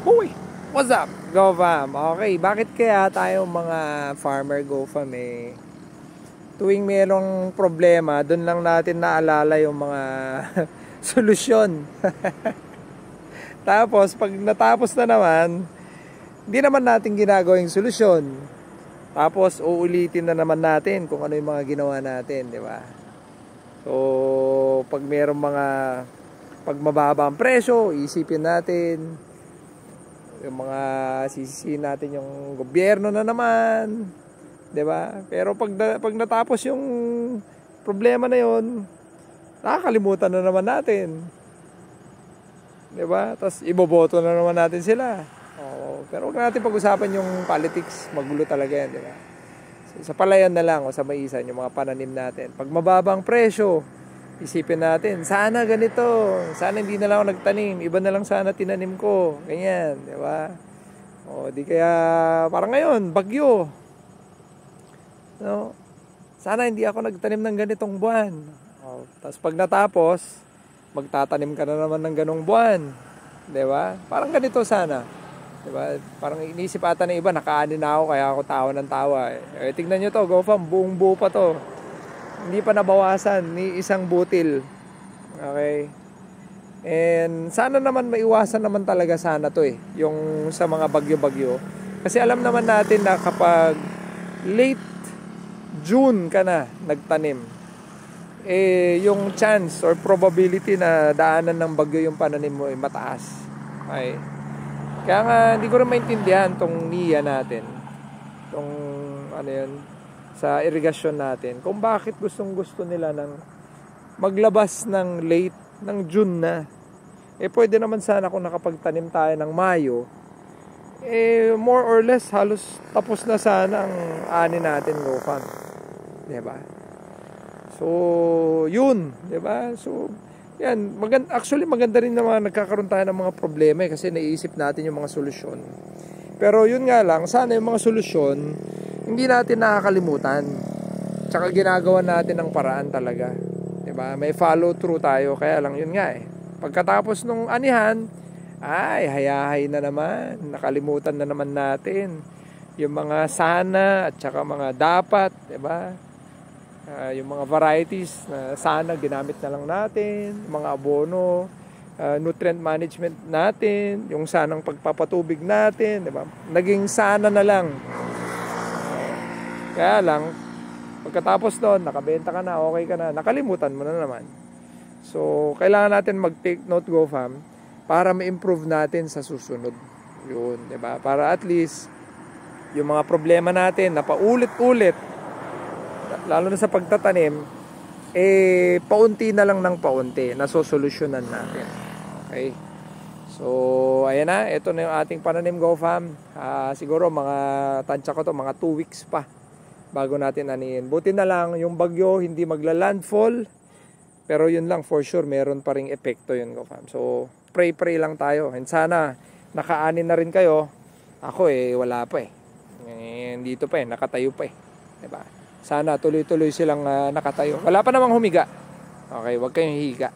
Uy! What's up? GoFam. Okay, bakit kaya tayo mga farmer GoFam tuwing mayroong problema, doon lang natin naalala yung mga solusyon. Tapos, pag natapos na naman, hindi naman natin ginagawa yung solusyon. Tapos, uulitin na naman natin kung ano yung mga ginawa natin, di ba? So, pag mababa ang presyo, isipin natin yung mga sisisihin natin yung gobyerno na naman, 'di ba? Pero pag natapos yung problema na yon, nakakalimutan na naman natin. 'Di ba? Tapos iboboto na naman natin sila. Oo, pero huwag natin pag-usapan yung politics, magulo talaga 'yan, 'di ba? So, sa palayan na lang o sa maisan yung mga pananim natin. Pag mababang presyo, isipin natin, sana ganito, sana hindi na lang ako nagtanim, iba na lang sana tinanim ko, ganyan, di ba? O di kaya parang ngayon, bagyo, no? Sana hindi ako nagtanim ng ganitong buwan. O, tapos pag natapos, magtatanim ka na naman ng ganong buwan, di ba? Parang ganito sana, di ba? Parang inisip ata ng iba, nakaanin na ako kaya ako tawa ng tawa. Tignan nyo to, GoFam, buong buo pa to. Hindi pa nabawasan ni isang butil. Okay? And sana naman maiwasan naman talaga sana to yung sa mga bagyo-bagyo. Kasi alam naman natin na kapag late June ka na nagtanim, yung chance or probability na daanan ng bagyo yung pananim mo ay mataas. Okay? Kaya nga, hindi ko rin maintindihan tong NIA natin. Tong ano yun, sa irigasyon natin, kung bakit gustong-gusto nila ng maglabas ng late ng June na. Pwede naman sana kung nakapagtanim tayo ng Mayo, more or less halos tapos na sana ang ani natin, GoFam. 'Di ba? So, yun, 'di ba? So, yan, actually maganda rin naman nagkakaroon tayo ng mga problema kasi naiisip natin yung mga solusyon. Pero yun nga lang, sana yung mga solusyon hindi natin nakakalimutan. Tsaka ginagawa natin ng paraan talaga. 'Di ba? May follow through tayo, kaya lang yun nga Pagkatapos nung anihan, ay hayahay na naman. Nakalimutan na naman natin yung mga sana at tsaka mga dapat, 'di ba? Yung mga varieties na sana ginamit na lang natin, mga abono, nutrient management natin, yung sanang pagpapatubig natin, 'di ba? Naging sana na lang. Kaya lang, pagkatapos doon, nakabenta ka na, okay ka na, nakalimutan mo na naman. So, kailangan natin mag-take note, GoFam, para ma-improve natin sa susunod. Yun, diba? Para at least, yung mga problema natin na paulit-ulit, lalo na sa pagtatanim, paunti na lang ng paunti, nasosolusyonan natin. Okay? So, ayan na, ito na yung ating pananim, GoFam. Siguro, tansya ko to, mga 2 weeks pa bago natin anihin. Buti na lang yung bagyo hindi magla-landfall, pero yun lang for sure meron pa ring epekto yun, GoFam. So pray lang tayo, and sana nakaanin na rin kayo. Ako wala pa dito pa nakatayo pa diba? Sana tuloy-tuloy silang nakatayo. Wala pa namang humiga. Okay, wag kayong higa.